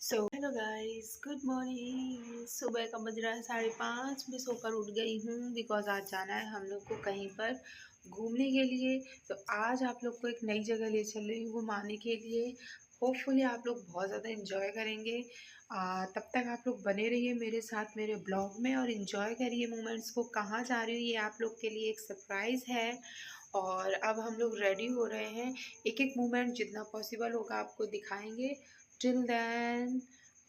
Hello guys, good morning. सुबह का बज रहा है 5:30। मैं सोकर उठ गई हूँ बिकॉज आज जाना है हम लोग को कहीं पर घूमने के लिए। तो आज आप लोग को एक नई जगह ले चल रही हूँ घुमाने के लिए। होपफुली आप लोग बहुत ज़्यादा इन्जॉय करेंगे। तब तक आप लोग बने रहिए मेरे साथ मेरे ब्लॉग में और इन्जॉय करिए मोमेंट्स को। कहाँ जा रही हूँ ये आप लोग के लिए एक सरप्राइज़ है। और अब हम लोग रेडी हो रहे हैं। एक एक मोमेंट जितना पॉसिबल होगा आपको दिखाएंगे। टिल देन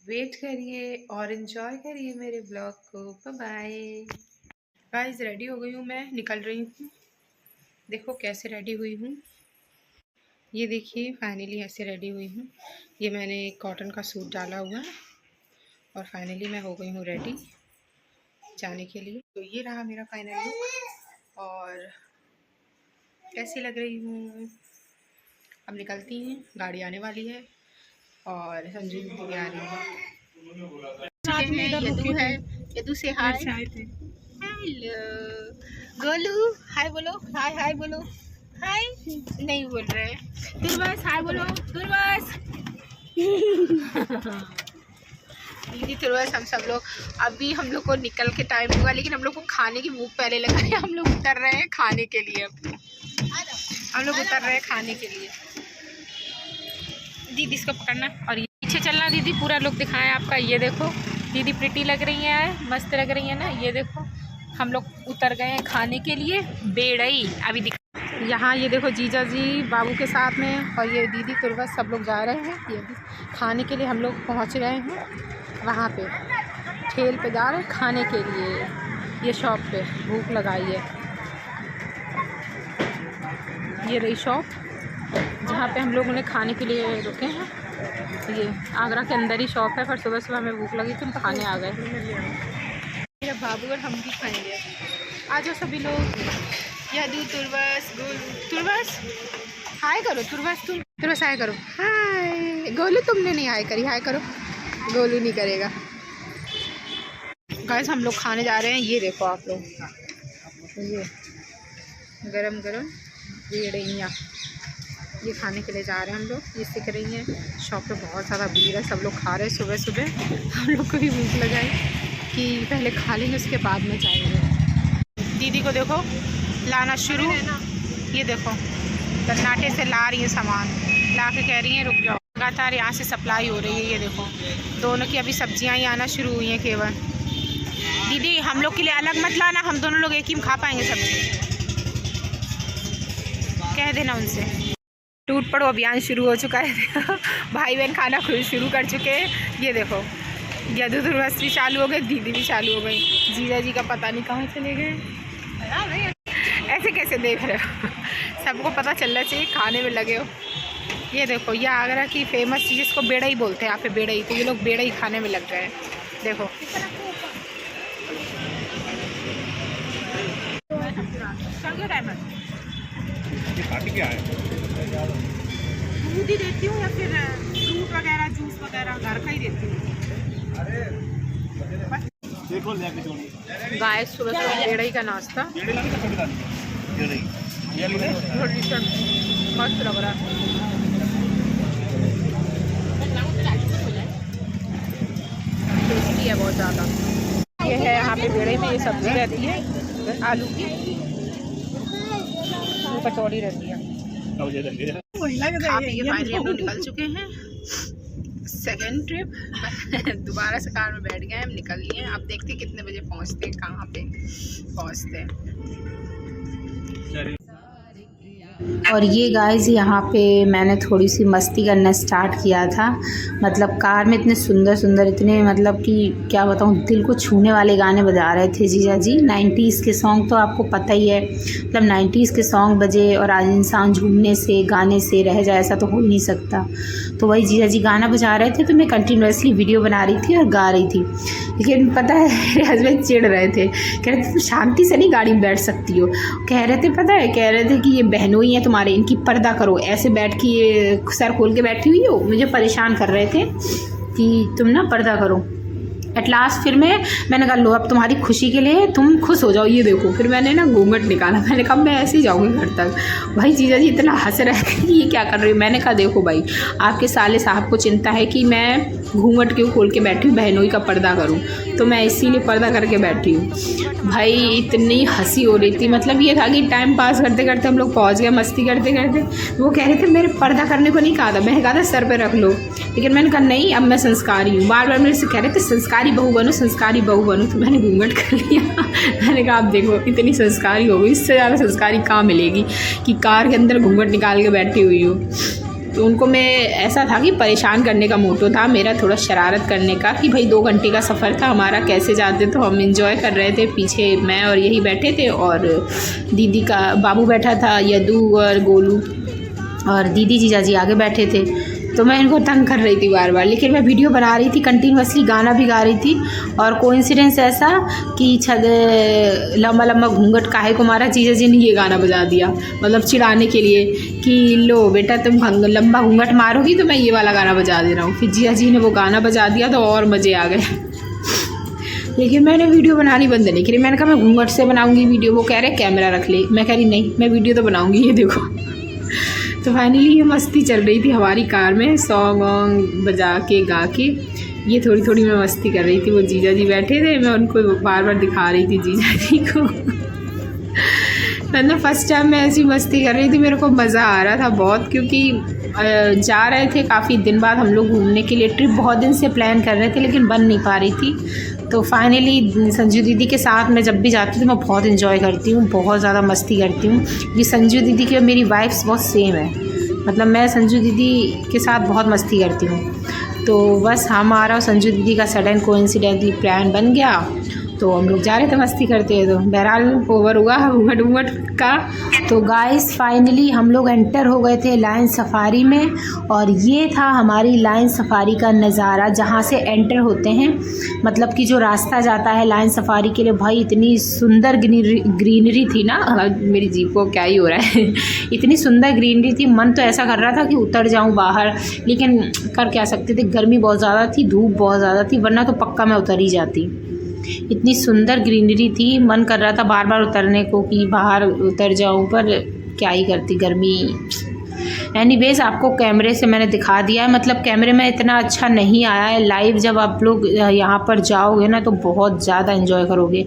वेट करिए और इन्जॉय करिए मेरे ब्लॉग को। Bye bye. गाइस, रेडी हो गई हूँ, मैं निकल रही हूँ। देखो कैसे रेडी हुई हूँ। ये देखिए फाइनली ऐसे रेडी हुई हूँ। ये मैंने कॉटन का सूट डाला हुआ है और फाइनली मैं हो गई हूँ रेडी जाने के लिए। तो ये रहा मेरा फाइनल लुक और कैसी लग रही हूँ। अब निकलती हैं, गाड़ी आने वाली है और संजू दीदी भी आ रही है। यदु है, यदु से हाय। हेलो गोलू, हाय बोलो। हाय हाय बोलो। हाय नहीं बोल रहे। तुरबस हाय बोलो। तुरबस दीदी तुरबस। हम सब लोग अभी हम लोग को निकल के टाइम हुआ लेकिन हम लोग को खाने की भूख पहले लगा है। हम लोग उतर रहे हैं खाने के लिए। हम लोग उतर रहे हैं खाने के लिए। दीदी इसको पकड़ना और ये पीछे चलना। दीदी पूरा लुक दिखाएं आपका। ये देखो दीदी प्रिटी लग रही है, मस्त लग रही है ना। ये देखो हम लोग उतर गए हैं खाने के लिए बेड़ई। अभी यहाँ ये देखो जीजा जी बाबू के साथ में और ये दीदी तुरबस सब लोग जा रहे हैं। ये भी खाने के लिए हम लोग पहुँच गए हैं। वहाँ पे ठेल पे जा रहे हैं खाने के लिए। ये शॉप पे भूख लगाई है। ये रही शॉप जहाँ पे हम लोग उन्हें खाने के लिए रुके हैं। ये आगरा के अंदर ही शॉप है पर सुबह सुबह हमें भूख लगी तो हम खाने आ गए। मेरा बाबू और हम भी खाएंगे। आ जाओ सभी लोग। यदु, तुरबस, गोलू। तुरबस हाय करो। तुरबस तुरबस हाय करो। हाय गोलू, तुमने नहीं हाय करी। हाय करो। गोलू नहीं करेगा। गाइस हम लोग खाने जा रहे हैं। ये देखो आप लोग, ये गरम गरम बेड़इयाँ ये खाने के लिए जा रहे हैं हम लोग। ये सीख रही हैं। शॉप पे बहुत ज़्यादा भीड़ है, सब लोग खा रहे हैं सुबह सुबह। हम लोग को भी भूख लगा है कि पहले खा लेंगे उसके बाद में जाएंगे। दीदी को देखो लाना शुरू। ये देखो कर्नाटे से ला रही है सामान, ला के कह रही हैं रुक जाओ। लगातार यहाँ से सप्लाई हो रही है। ये देखो दोनों की अभी सब्जियाँ ही आना शुरू हुई हैं केवल। दीदी हम लोग के लिए अलग मत लाना, हम दोनों लोग एक ही में खा पाएंगे सब्जी। कह देना उनसे। टूट पड़ो अभियान शुरू हो चुका है। भाई बहन खाना खुद शुरू कर चुके हैं। ये देखो यदु तुरबस भी चालू हो गए, दीदी भी चालू हो गई। जीजा जी का पता नहीं कहाँ चले गए। ऐसे कैसे देख रहे हो। सबको पता चलना चाहिए खाने में लगे हो। ये देखो ये आगरा की फेमस चीज़, इसको बेड़ई बोलते हैं यहाँ पे, बेड़ई। तो ये लोग बेड़ई खाने में लग गए। देखो क्या है, दूध ही देती हूँ या फिर फ्रूट वगैरह जूस वगैरह घर का ही देती हूँ। गाय सुबह सुबह बेड़ई का नाश्ता मस्त लग रहा है। टेस्टी है बहुत ज़्यादा। ये है यहाँ पे बेड़ई में ये सब्जी रहती है आलू की, कचौड़ी रहती है। खा पी के फाइनली हम लोग निकल चुके हैं। Second trip. दोबारा से कार में बैठ गए, हम निकल लिए। अब देखते हैं कितने बजे पहुंचते हैं, कहाँ पे पहुंचते हैं। और ये गाइस यहाँ पे मैंने थोड़ी सी मस्ती करना स्टार्ट किया था। मतलब कार में इतने सुंदर सुंदर, इतने मतलब कि क्या बताऊँ, दिल को छूने वाले गाने बजा रहे थे जीजा जी। 90s के सॉन्ग तो आपको पता ही है, मतलब 90s के सॉन्ग बजे और आज इंसान झूमने से गाने से रह जाए ऐसा तो हो ही नहीं सकता। तो वही जीजा जी गाना बजा रहे थे तो मैं कंटिन्यूसली वीडियो बना रही थी और गा रही थी। लेकिन पता है मेरे हस्बैंड चिढ़ रहे थे, कह रहे थे शांति से नहीं गाड़ी में बैठ सकती हो। कह रहे थे पता है, कह रहे थे कि ये बहनोई हैं तुम्हारे, इनकी पर्दा करो। ऐसे बैठ के ये सर खोल के बैठी हुई हो, मुझे परेशान कर रहे थे कि तुम ना पर्दा करो। एट लास्ट फिर मैंने कहा लो अब तुम्हारी खुशी के लिए तुम खुश हो जाओ, ये देखो। फिर मैंने ना घूंघट निकाला, मैंने कहा मैं ऐसे ही जाऊँगी घर तक। भाई जीजा जी इतना हंस रहे हैं कि ये क्या कर रही हूँ। मैंने कहा देखो भाई, आपके साले साहब को चिंता है कि मैं घूंघट क्यों खोल के बैठी हूँ, बहनोई का पर्दा करूँ, तो मैं इसीलिए पर्दा करके बैठी हूँ। भाई इतनी हंसी हो रही थी, मतलब ये था कि टाइम पास करते करते हम लोग पहुँच गए, मस्ती करते करते। वो कह रहे थे मेरे पर्दा करने को नहीं कहा था, मैंने कहा था सर पे रख लो, लेकिन मैंने कहा नहीं अब मैं संस्कारी हूँ। बार बार मेरे से कह रहे थे संस्कारी बहू बनो, संस्कारी बहू बनो, तो मैंने घूंघट कर लिया। मैंने कहा आप देखो इतनी संस्कारी हो गई, इससे ज़्यादा संस्कारी कहाँ मिलेगी कि कार के अंदर घूंघट निकाल के बैठी हुई हो। तो उनको मैं ऐसा था कि परेशान करने का मोटो था मेरा, थोड़ा शरारत करने का, कि भाई 2 घंटे का सफ़र था हमारा, कैसे जाते। तो हम इंजॉय कर रहे थे, पीछे मैं और यही बैठे थे, और दीदी का बाबू बैठा था, यदू और गोलू, और दीदी जीजाजी आगे बैठे थे। तो मैं इनको तंग कर रही थी बार बार, लेकिन मैं वीडियो बना रही थी कंटिन्यूअसली, गाना भी गा रही थी। और कोइंसिडेंस ऐसा कि लंबा लंबा घूंघट काहे को मारा, जीजा जी ने ये गाना बजा दिया, मतलब चिढ़ाने के लिए कि लो बेटा तुम लंबा घूंघट मारोगी तो मैं ये वाला गाना बजा दे रहा हूँ। फिर जीजा जी ने वो गाना बजा दिया तो और मज़े आ गए। लेकिन मैंने वीडियो बनानी बंद नहीं करी, मैंने कहा मैं घूंघट से बनाऊँगी वीडियो। वो कह रहे कैमरा रख ले, मैं कह रही नहीं मैं वीडियो तो बनाऊँगी, ये देखो। तो फाइनली ये मस्ती चल रही थी हमारी कार में, सॉन्ग वॉन्ग बजा के गा के। ये थोड़ी थोड़ी मैं मस्ती कर रही थी, वो जीजा जी बैठे थे, मैं उनको बार बार दिखा रही थी जीजा जी को। मतलब फर्स्ट टाइम मैं ऐसी मस्ती कर रही थी, मेरे को मज़ा आ रहा था बहुत, क्योंकि जा रहे थे काफ़ी दिन बाद हम लोग घूमने के लिए। ट्रिप बहुत दिन से प्लान कर रहे थे लेकिन बन नहीं पा रही थी। तो फाइनली संजू दीदी के साथ मैं जब भी जाती हूँ मैं बहुत इन्जॉय करती हूँ, बहुत ज़्यादा मस्ती करती हूँ, क्योंकि संजू दीदी की और मेरी वाइफ्स बहुत सेम है। मतलब मैं संजू दीदी के साथ बहुत मस्ती करती हूँ। तो बस हमारा और संजू दीदी का सडन कोइंसिडेंटली प्लान बन गया, तो हम लोग जा रहे थे मस्ती करते हैं। तो बहरहाल ओवर हुआ घूंघट घूंघट का। तो गाइस फाइनली हम लोग एंटर हो गए थे लायन सफारी में, और ये था हमारी लायन सफारी का नज़ारा जहाँ से एंटर होते हैं, मतलब कि जो रास्ता जाता है लायन सफारी के लिए। भाई इतनी सुंदर ग्रीनरी थी ना, मेरी जीप को क्या ही हो रहा है। इतनी सुंदर ग्रीनरी थी, मन तो ऐसा कर रहा था कि उतर जाऊँ बाहर, लेकिन कर क्या सकते थे, गर्मी बहुत ज़्यादा थी, धूप बहुत ज़्यादा थी, वरना तो पक्का मैं उतर ही जाती। इतनी सुंदर ग्रीनरी थी, मन कर रहा था बार बार उतरने को कि बाहर उतर जाऊं, पर क्या ही करती, गर्मी। एनीवेज आपको कैमरे से मैंने दिखा दिया है, मतलब कैमरे में इतना अच्छा नहीं आया है। लाइव जब आप लोग यहाँ पर जाओगे ना तो बहुत ज़्यादा एंजॉय करोगे।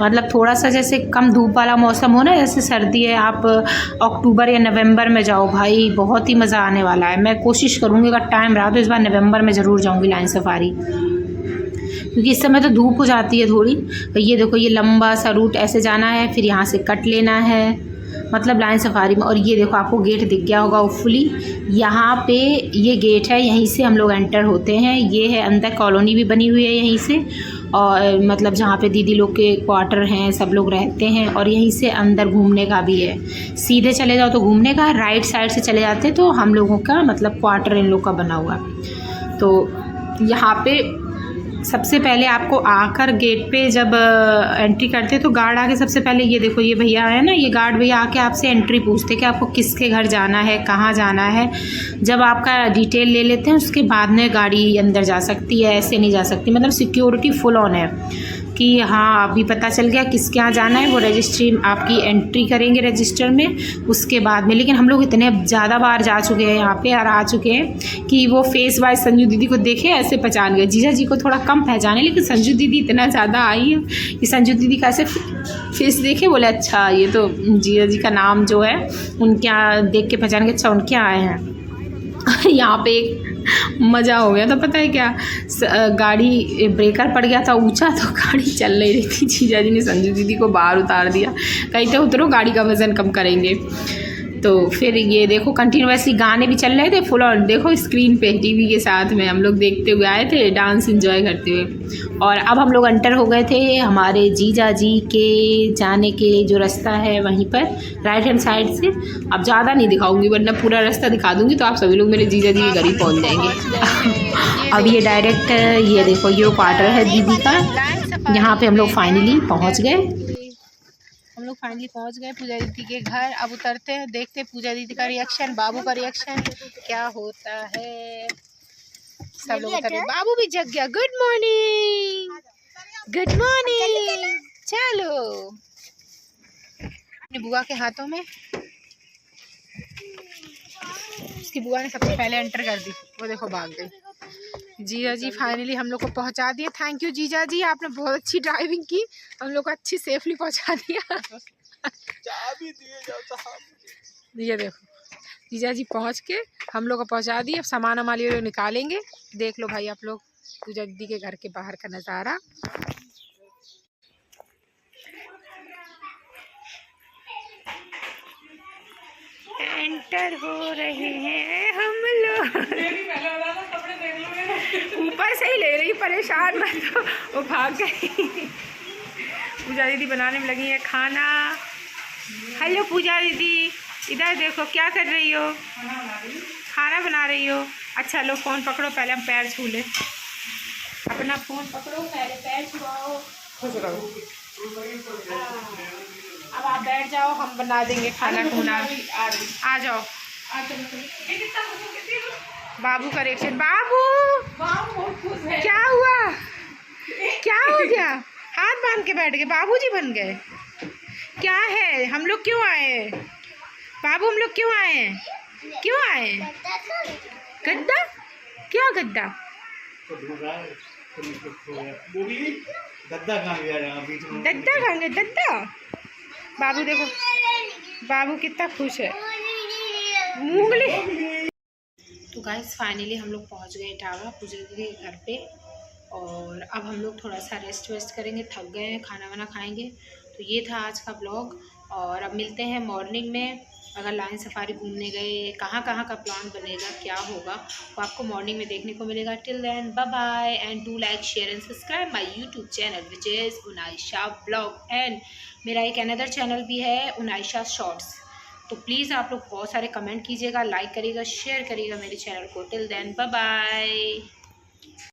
मतलब थोड़ा सा जैसे कम धूप वाला मौसम हो ना, जैसे सर्दी है, आप अक्टूबर या नवंबर में जाओ, भाई बहुत ही मज़ा आने वाला है। मैं कोशिश करूँगी अगर टाइम रहा तो इस बार नवंबर में ज़रूर जाऊँगी लायन सफारी, क्योंकि इस समय तो धूप हो जाती है थोड़ी। तो ये देखो ये लंबा सा रूट ऐसे जाना है, फिर यहाँ से कट लेना है, मतलब लायन सफारी में। और ये देखो आपको गेट दिख गया होगा होपफुली, यहाँ पे ये गेट है, यहीं से हम लोग एंटर होते हैं। ये है अंदर कॉलोनी भी बनी हुई है यहीं से, और मतलब जहाँ पे दीदी लोग के क्वार्टर हैं, सब लोग रहते हैं। और यहीं से अंदर घूमने का भी है, सीधे चले जाओ तो घूमने का, राइट साइड से चले जाते तो हम लोगों का मतलब क्वार्टर इन लोग का बना हुआ। तो यहाँ पे सबसे पहले आपको आकर गेट पे जब एंट्री करते तो गार्ड आके सबसे पहले, ये देखो ये भैया है ना, ये गार्ड भैया आके आपसे एंट्री पूछते कि आपको किसके घर जाना है, कहाँ जाना है। जब आपका डिटेल ले लेते हैं उसके बाद में गाड़ी अंदर जा सकती है, ऐसे नहीं जा सकती। मतलब सिक्योरिटी फुल ऑन है कि हाँ अभी पता चल गया किसके यहाँ जाना है, वो रजिस्ट्री आपकी एंट्री करेंगे रजिस्टर में, उसके बाद में। लेकिन हम लोग इतने ज़्यादा बार जा चुके हैं यहाँ पे और आ चुके हैं कि वो फेस वाइज संजू दीदी को देखे ऐसे पहचान गए। जीजा जी को थोड़ा कम पहचाने, लेकिन संजू दीदी इतना ज़्यादा आई है कि संजू दीदी का ऐसे फेस देखे बोले अच्छा ये तो जीजा जी का नाम जो है उनके यहाँ देख के पहचान के, अच्छा उनके आए हैं। यहाँ पे एक मज़ा हो गया था, पता है क्या, गाड़ी ब्रेकर पड़ गया था ऊंचा, तो गाड़ी चल नहीं रही थी। जीजा जी ने संजू दीदी को बाहर उतार दिया, कहीं तो उतरो गाड़ी का वज़न कम करेंगे। तो फिर ये देखो कंटिन्यूसली गाने भी चल रहे थे फुल ऑन, देखो स्क्रीन पे टीवी के साथ में हम लोग देखते हुए आए थे, डांस एंजॉय करते हुए। और अब हम लोग एंटर हो गए थे हमारे जीजा जी के जाने के जो रास्ता है वहीं पर, राइट हैंड साइड से। अब ज़्यादा नहीं दिखाऊंगी वरना पूरा रास्ता दिखा दूंगी तो आप सभी लोग मेरे जीजा जी के घर ही पहुँच जाएंगे। अब ये डायरेक्ट ये देखो ये क्वार्टर है दीदी का, यहाँ पर हम लोग फाइनली पहुँच गए। हम लोग फाइनली पहुंच गए पूजा दीदी के घर। अब उतरते हैं, देखते हैं पूजा दीदी का रिएक्शन, बाबू का रिएक्शन क्या होता है। सब लोग उतर गए, बाबू भी जग गया। Good morning, good morning. चलो अपनी बुआ के हाथों में, उसकी बुआ ने सबसे पहले एंटर कर दी, वो देखो भाग गई। जीजा जी फाइनली हम लोग को पहुंचा दिए। थैंक यू जीजा जी, आपने बहुत अच्छी ड्राइविंग की, हम लोग को अच्छी सेफली पहुंचा दिया। ये देखो जीजा जी पहुंच के हम लोग को पहुंचा दिए। अब सामान हमारे लोग निकालेंगे। देख लो भाई आप लोग पूजा दीदी के घर के बाहर का नज़ारा। एंटर हो रहे हैं हम लोग। ऊपर से ही ले रही, परेशान मत हो, वो भाग गई। पूजा दीदी बनाने में लगी है खाना। हेलो पूजा दीदी, इधर देखो क्या कर रही हो? खाना बना रही हो? अच्छा लो फ़ोन पकड़ो, पहले हम पैर छू ले। अपना फ़ोन पकड़ो, पहले पैर छुआओ, खुश रहो। अब आप बैठ जाओ, हम बना देंगे खाना खुना। आ जाओ। बाबू का रिएक्शन। बाबू क्या हुआ? क्या हो गया? हाथ बांध के बैठ गए, बाबूजी बन गए। क्या है? हम लोग क्यों आए बाबू? हम लोग क्यों आए? क्यों आए? गद्दा? क्या गद्दा? दद्दा कहाँ गया? दद्दा? बाबू देखो, बाबू कितना खुश है। मूंगली। तो गाइस फाइनली हम लोग पहुंच गए टावा पूजा दीदी के घर पे, और अब हम लोग थोड़ा सा रेस्ट वेस्ट करेंगे, थक गए हैं, खाना वाना खाएंगे। तो ये था आज का ब्लॉग, और अब मिलते हैं मॉर्निंग में। अगर लाइन सफारी घूमने गए, कहाँ कहाँ का प्लान बनेगा, क्या होगा, वो आपको मॉर्निंग में देखने को मिलेगा। Till then bye bye, and do like share and subscribe my YouTube channel which is Unaisha blog, and मेरा एक अनदर चैनल भी है उनाइशा शॉर्ट्स। तो प्लीज़ आप लोग बहुत सारे कमेंट कीजिएगा, लाइक करिएगा, शेयर करिएगा मेरे चैनल को। Till then bye bye.